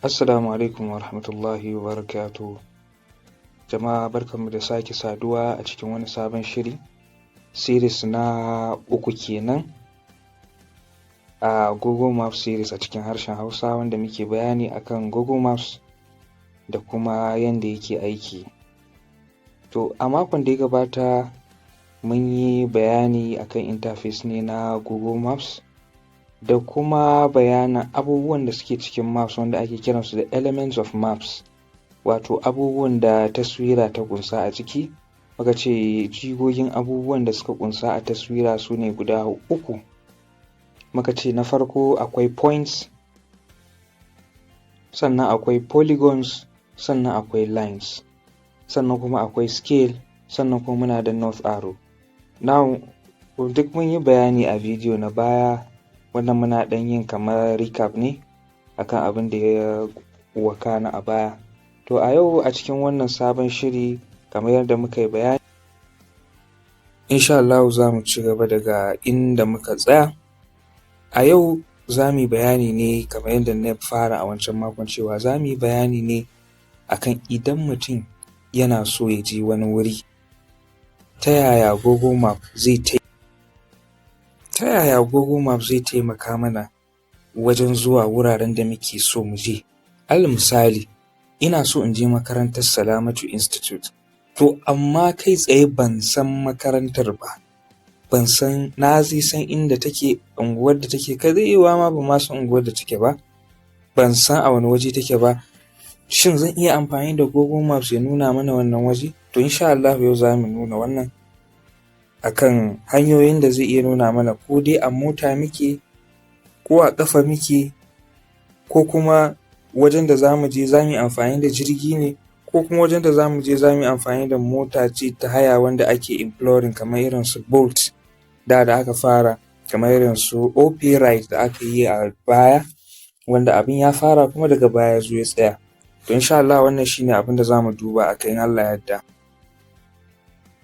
Assalamu alaikum wa rahmatullahi wa barakatuh. Jama'a barkanmu da sake saduwa a cikin wani sabon shiri. Series na uku kenan a Google Maps series a cikin harshen Hausa, wanda muke bayani akan Google Maps da kuma yanda yake aiki. To a makon da ya gabata mun yi bayani akan interface ne na Google Maps da kuma bayanan abubuwan da suke cikin maps wanda ake kiransu da elements of maps, wato abubuwan da taswira ta kunsa a ciki. Muka ce jigogin abubuwan da suka kunsa a taswira su ne guda uku. Muka ce na farko akwai points, sannan akwai polygons, sannan akwai lines, sannan kuma akwai scale, sannan kuma muna da north arrow. Now duk mun yi bayani a bidiyo na baya, wannan muna ɗan yin kamar recap ne akan abin da ya wakana a baya. To a yau a cikin wannan sabon shiri, kamar yadda muka yi bayani, insha Allah za mu ci gaba daga inda muka tsaya. A yau za mu yi bayani ne kamar yadda na fara a wancan makon, cewa za mu yi bayani ne akan idan mutum yana so ya je wani wuri, ta yaya Google Map zai taimaka mana wajen zuwa wuraren da muke so mu je. Alal misali, ina so in je makarantar Salamatu Institute, to amma kai tsaye ban san makarantar ba, na zai san inda take, unguwar da take, kai zai yiwa ma ba ma san unguwar da take ba, ban san a wani waje take ba. Shin zan iya amfani da Google Maps ya nuna mana wannan waje? To insha Allah yau za mu nuna wannan akan hanyoyin da zai iya nuna mana, ko dai a mota muke, ko a ƙafa muke, ko kuma wajen da za mu je za mu yi amfani da jirgi ne, ko kuma wajen da za mu je za mu yi amfani da mota ce ta haya wanda ake imploring, kamar irin su Bolt da aka fara, kamar irin su OP Ride da aka yi a baya, wanda abin ya fara kuma daga baya zo ya tsaya. To insha Allah wannan shine abin da za mu duba a kai, Allah yadda.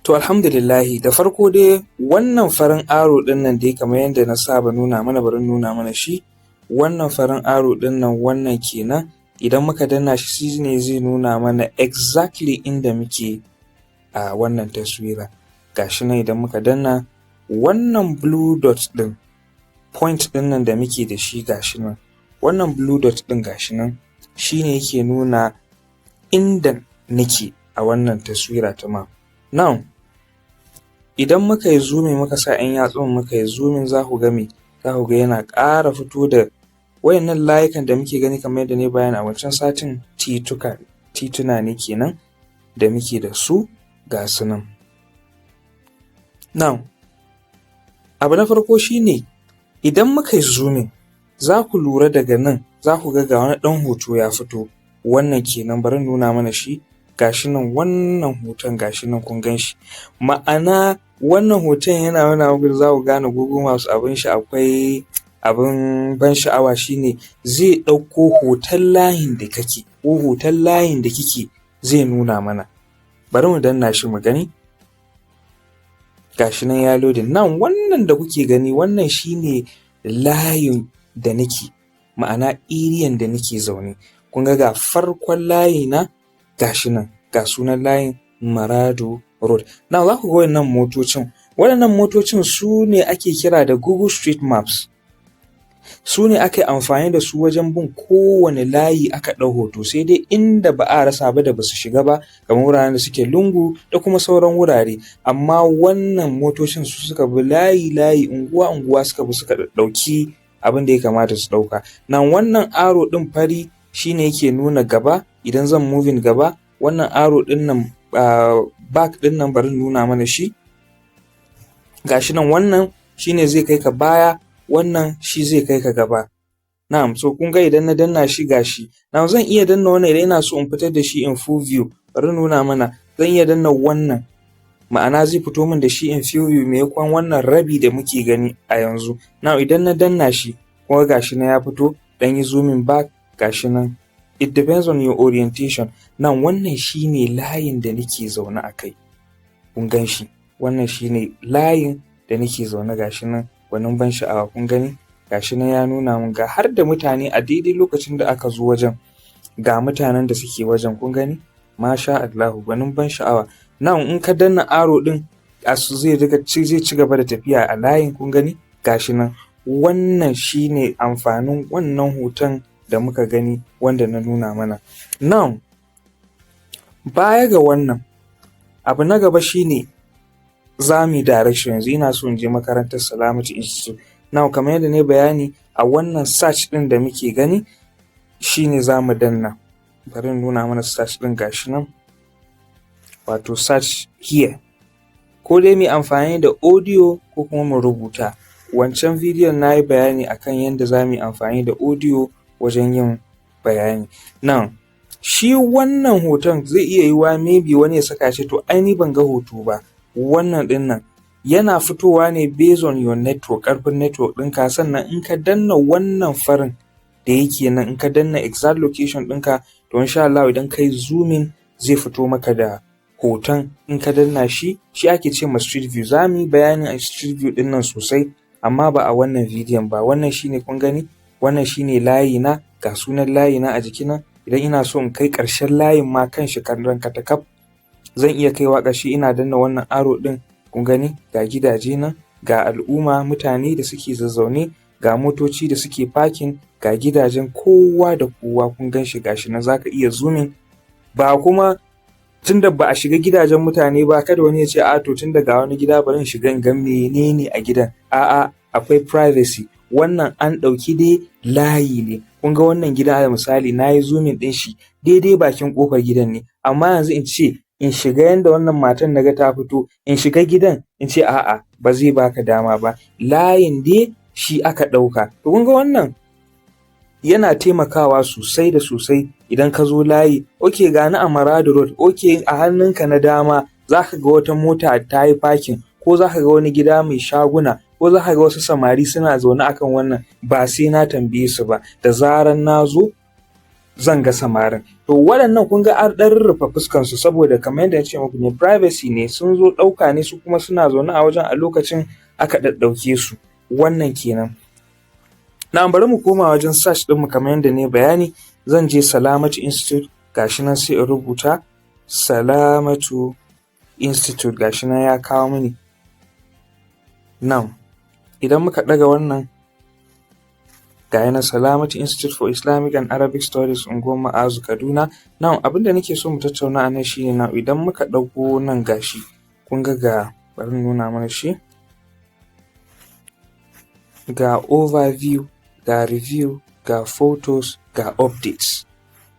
To alhamdulillahi, da farko dai wannan farin aro ɗin nan dai, kamar yadda na saba nuna mana, bari nuna mana shi. Wannan farin aro ɗin nan, wannan kenan, idan muka danna shi ne zai nuna mana exactly inda muke a wannan taswira. Gashi nan idan muka danna wannan blue dot ɗin, point ɗin nan da muke da shi gashi nan, wannan blue dot ɗin gashi nan, shine yake nuna inda nake a wannan taswira ta map. Now idan muka yi zooming, muka sa 'yan yatsun muka yi zooming, za ku ga yana ƙara fito da wayannan layukan da muke gani, kamar yadda ne bayani a wancan satin, tituna ne kenan da muke da su ga su nan. Now abu na farko shine, idan muka yi zooming, za ku lura daga nan, za ku ga wani ɗan hoto ya fito, wannan kenan, bari nuna mana shi. Gashi nan, wannan hoton gashi nan, kun gan shi. Ma'ana wannan hoton yana nuna muku, za ku gane Google Maps abin shi akwai abin ban sha'awa, shine zai ɗauko hoton layin da kake, ko hoton layin da kike zai nuna mana. Bari mu danna shi mu gani. Gashi nan ya loading. Nan wannan da kuke gani, wannan shine layin da nake, ma'ana area da nake zaune. Kun ga farkon layi na gashi nan, ga sunan layin Marado Road. Now za ku ga waɗannan motocin su ne ake kira da Google Street Maps. Su ne aka yi amfani da su wajen bin kowane layi aka ɗau hoto, sai dai inda ba a rasa ba da ba su shiga ba, kamar wuraren da suke lungu da kuma sauran wurare. Amma wannan motocin su suka bi layi, unguwa suka bi, suka ɗauki abin da ya kamata su ɗauka. Nan wannan aro ɗin fari shine yake nuna gaba, idan zan moving gaba. Wannan aro ɗin nan back ɗin nan, bari nuna mana shi. Gashi nan, wannan shine zai kai ka baya, wannan shi zai kai ka gaba. Na'am, so kun ga idan na danna shi gashi. Now zan iya danna wannan idan ina so in fitar da shi in full view. Bari nuna mana, zan iya danna wannan, ma'ana zai fito min da shi in full view maimakon wannan rabi da muke gani a yanzu. Now idan na danna shi, kuma gashi nan ya fito, dan yi zooming back, gashi nan. It depends on your orientation. Nan wannan shine layin da nake zaune a kai. Kun gan shi? Wannan shine layin da nake zaune, gashi nan, gwanin ban sha'awa. Kun gani? Gashi nan ya nuna mun ga har da mutane a daidai lokacin da aka zo wajen. ga mutanen da suke wajen kun gani, masha Allahu gwanin ban sha'awa. Nan in ka danna aro din zai ci gaba da tafiya a layin kun gani gashi nan. Wannan shine amfanin wannan hoton da muka gani wanda na nuna mana. Now baya ga wannan abu na gaba shine za mu yi direction. Yanzu ina so in je makarantar Salamatu Institute. Now kamar yadda na bayani a wannan search din da muke gani shine za mu danna. Bari in nuna mana search din gashi nan, wato search here. Ko dai mu amfani da audio ko kuma mu rubuta. Wancan bidiyon na yi bayani akan yadda za mu yi amfani da audio wajen yin bayani. Now shi wannan hoton zai iya yiwa maybe wani ya saka shi to ai ni ban ga hoto ba. Wannan din nan yana fitowa ne based on your network, ƙarfin network ɗinka. Sannan in ka danna wannan farin da yake nan, in ka danna exact location ɗinka, to insha Allah idan kai zooming zai fito maka da hoton. In ka danna shi ake ce ma street view. Za mu yi bayani a street view ɗin nan sosai amma ba a wannan bidiyon ba. Wannan shine kun gani, wannan shine layi na, ga sunan layi na a jikina. Idan ina so in kai ƙarshen layin ma kan shi kallon katakaf zan iya kaiwa ƙarshe. Ina danna wannan aro ɗin kun gani, ga gidaje nan, ga al'umma mutane da suke zazzaune, ga motoci da suke parking, ga gidajen kowa da kowa kun gan shi gashi nan. Zaka iya zooming. Ba kuma tunda ba a shiga gidajen mutane ba kada wani ya ce a to tunda ga wani gida bari in shiga in ga menene a gidan. A'a, akwai privacy. Wannan an ɗauki dai layi ne. Kun ga wannan gida da misali na yi zooming ɗin shi daidai bakin ƙofar gidan ne, amma yanzu in ce in shiga yanda wannan matan naga ta fito in shiga gidan, in ce a'a ba zai baka dama ba. Layin dai shi aka ɗauka. To kun ga wannan yana taimakawa sosai da sosai idan ka zo layi. Ok, ga ni a Maradu Road. Ok, a hannunka na dama za ka ga wata mota ta yi parking, ko za ka ga wani gida mai shaguna, ko za ka ga wasu samari suna zaune akan wannan. Ba sai na tambaye su ba, da zaran na zo zan ga samarin. To waɗannan kun ga an ɗan rurrufe fuskansu saboda kamar yadda na ce muku ne privacy ne. Sun zo ɗauka ne, su kuma suna zaune a wajen a lokacin aka ɗaɗɗauke su. Wannan kenan. Na bari mu koma wajen search ɗinmu kamar yadda ne bayani. Zan je Salamatu Institute gashi nan, sai in rubuta Salamatu Institute gashi nan ya kawo mini. Now idan muka ɗaga wannan ga yana Salamatu Institute for Islamic and Arabic Studies unguwar Ma'azu Kaduna. Now abinda nake so mu tattauna a nan shine na idan muka ɗauko nan gashi kun ga bari nuna mana shi, ga overview, ga review, ga photos, ga updates.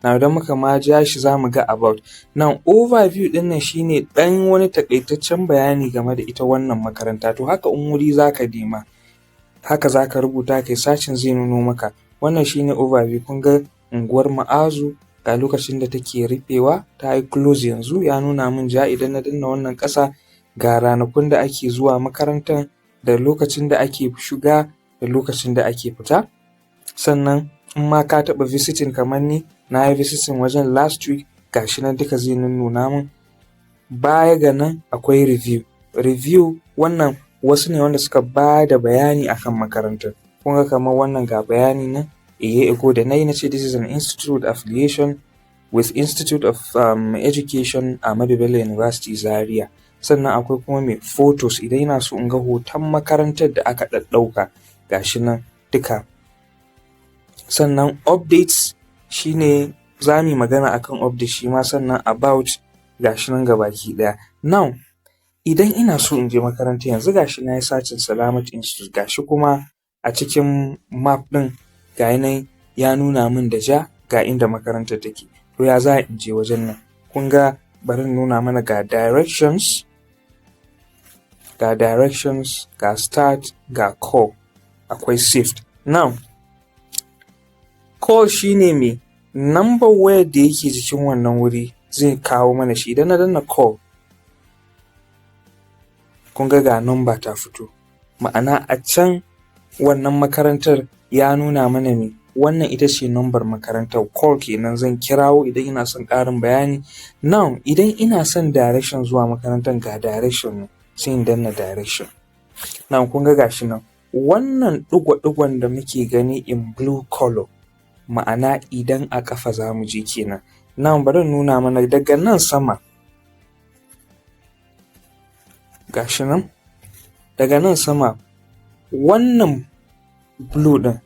Now idan muka ma ja shi za mu ga about. Now overview ɗin nan shine ɗan wani takaitaccen bayani game da ita wannan makaranta. To haka in wuri zaka nema, haka zaka rubuta kai sacin zai nuno maka. Wannan shine overview. Kun ga unguwar Ma'azu ga lokacin da take rufewa, ta yi close yanzu, ya nuna min ja. Idan na danna wannan ƙasa ga ranakun da ake zuwa makarantar, da lokacin da ake shiga, da lokacin da ake fita. Sannan in ma ka taɓa visiting kamar ni, na yi visiting wajen last week, gashi nan duka zai nuna min. Baya ga nan akwai review. Review wannan wasu ne wanda suka ba da bayani akan makarantar. Kun ga kamar wannan ga bayani nan. Ego da na ce this is an institute affiliation with Institute of Education Ahmadu Bello University Zaria. Sannan akwai kuma mai photos. Idan ina so in ga hoton makarantar da aka ɗaɗɗauka gashi nan duka. Sannan updates shine za mu yi magana akan update shi ma. Sannan about gashi nan gabaki ɗaya. Now idan ina so in je makaranta yanzu gashi na yi sacin Salamatu Institute gashi kuma a cikin map ɗin ga nan ya nuna min da ja ga inda makarantar take. To ya za in je wajen nan? Kun ga bari nuna mana ga directions, ga start, ga call, akwai shift. Now call shine me number waya da yake cikin wannan wuri zai kawo mana shi. Idan na danna call kun ga number ta fito, ma'ana a can wannan makarantar ya nuna mana me wannan ita ce number makarantar. Call kenan, zan kirawo idan ina son ƙarin bayani. Now idan ina son direction zuwa makarantar ga direction ne, sai in danna direction. Now kun ga gashi nan wannan ɗigo-ɗigon da muke gani in blue color ma'ana idan a ƙafa za mu je kenan. Nan bari nuna mana daga nan sama, gashi nan, daga nan sama wannan blue ɗin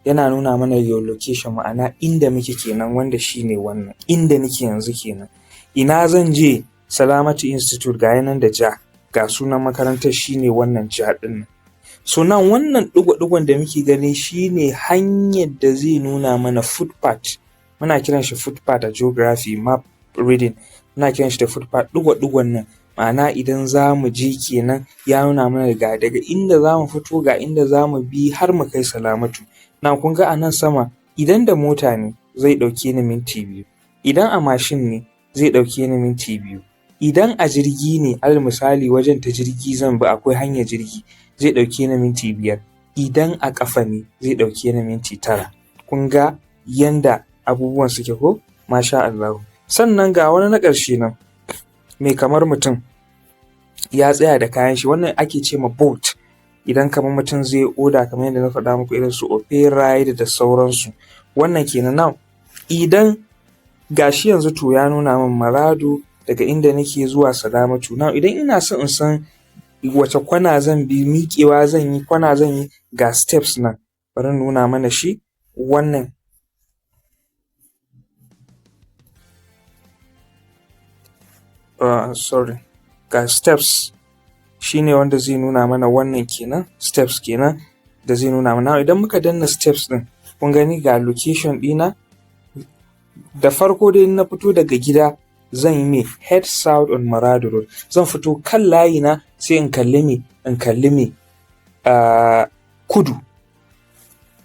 yana nuna mana your location, ma'ana inda muke kenan, wanda shine wannan inda nake yanzu kenan. Ina zan je? Salamatu Institute ga nan da ja, ga sunan makarantar shine wannan ja ɗin nan. So nan wannan ɗigo-ɗigon da muke gani shine hanyar da zai nuna mana footpath. Muna kiran shi footpath a geography map reading. Muna kiran shi da footpath, ɗigo-ɗigon nan. Ma'ana idan za mu je kenan ya nuna mana daga inda za mu fito ga inda za mu bi har mu kai Salamatu. Na kun ga a nan sama idan da mota ne zai ɗauke ni minti 2. Idan a mashin ne zai ɗauke ni minti 2. Idan a jirgi ne, alal misali wajen ta jirgi zan bi, akwai hanyar jirgi, zai ɗauke ni minti 5. Idan a ƙafa ne zai ɗauke ni minti 9. Kun ga yanda abubuwan suke ko? Masha Allah. Sannan ga wani na ƙarshe nan mai kamar mutum ya tsaya da kayan shi, wannan ake ce ma boat. Idan kamar mutum zai oda kamar yadda na faɗa muku irin su opera da sauransu, wannan kenan. Now idan gashi yanzu to ya nuna min Maradu daga inda nake zuwa Salamatu. Now idan ina son in san wace kwana zan bi, miƙewa zan yi, kwana zan yi, ga steps nan bari nuna mana shi. Wannan ga steps shine wanda zai nuna mana wannan kenan, steps kenan da zai nuna mana. Idan muka danna steps din, kun gani ga location ɗina. Da farko dai na fito daga gida zan yi me, head south on Maradu Road. Zan fito kan layi na sai in kalli me kudu.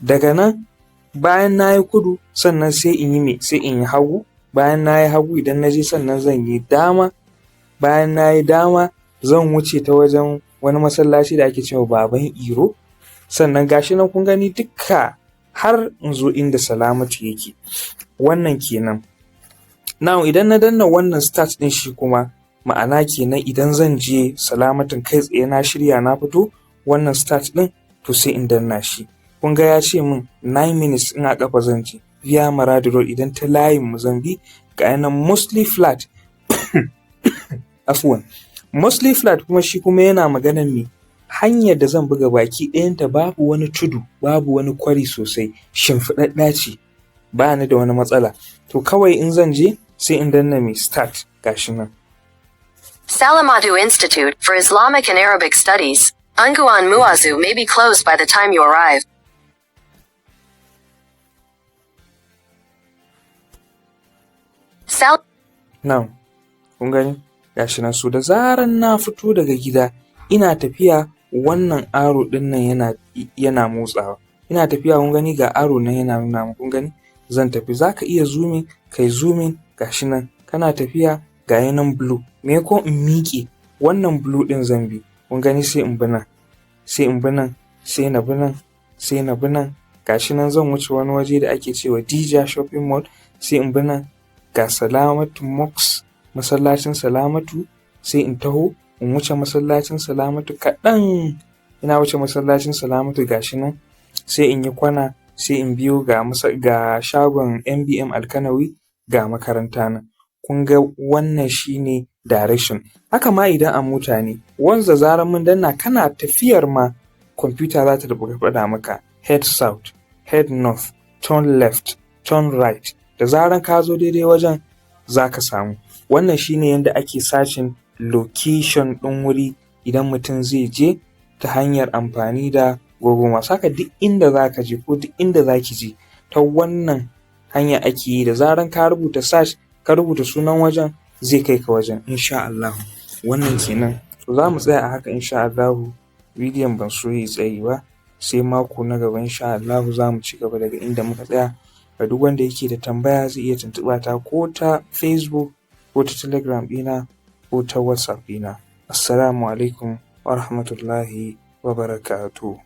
Daga nan bayan na yi kudu sannan sai in yi me, sai in yi hagu. Bayan na yi hagu idan na je sannan zan yi dama. Bayan na yi dama zan wuce ta wajen wani masallaci da ake cewa Baban Iro. Sannan gashi nan kun gani dukka har in zo inda Salamatu yake. Wannan kenan. Now idan na danna wannan start din shi kuma ma'ana kenan idan zan je Salamatun kai tsaye na shirya na fito, wannan start din to sai in danna shi. Kun ga ya ce min 9 minutes in a kafa zan je via Maradu Road idan ta layin mu zan bi, ga yanan mostly flat. Afwan. Mostly flat kuma shi kuma yana maganar me, hanyar da zan buga baki ɗayanta babu wani tudu, babu wani kwari sosai, shimfiɗaɗɗa ce, ba ni da wani matsala. To kawai in zan je sai in danna me start, gashi nan. Salamatu Institute for Islamic and Arabic Studies, Unguwan Muazu may be closed by the time you arrive. Now, kun gani? Gashi nan. So da zaran na fito daga gida ina tafiya, wannan aro ɗin nan yana motsawa. Ina tafiya, kun gani ga aro nan yana nuna mu, kun gani? Zan tafi, zaka iya zooming, kai zooming, gashi nan. Kana tafiya ga yanan blue. Me ko in miƙe, wannan blue ɗin zan bi. Kun gani sai in bi nan. Sai in bi nan, sai na bi nan, sai na bi nan. Gashi nan zan wuce wani waje da ake cewa Dija Shopping Mall, sai in bi nan. Ga Salamatu Mosque, masallacin Salamatu, sai in taho in wuce masallacin Salamatu kaɗan. Ina wuce masallacin Salamatu gashi nan, sai in yi kwana, sai in biyo ga shagon MBM Alkanawi, ga makaranta nan. Kun ga wannan shine direction. Haka ma idan a mota ne, wanda zarar mun danna kana tafiyar ma kwamfuta za ta faɗa maka head south, head north, turn left, turn right. Da zaran ka zo daidai wajen za ka samu. Wannan shine yadda ake sacin location ɗin wuri idan mutum zai je ta hanyar amfani da Google Maps. Haka duk inda za ka je ko duk inda za ki je ta wannan hanya ake yi. Da zaran ka rubuta search, ka rubuta sunan wajen, zai kai ka wajen insha Allah. Wannan kenan. To za mu tsaya a haka insha Allah. Bidiyon ban so yi tsayi ba, sai mako na gaba insha Allah za mu ci gaba daga inda muka tsaya. Ga duk wanda yake da tambaya zai iya tuntuɓa ta ko ta Facebook ko ta Telegram ɗina ko ta WhatsApp ɗina. Assalamu alaikum wa rahmatullahi wa barakatuh.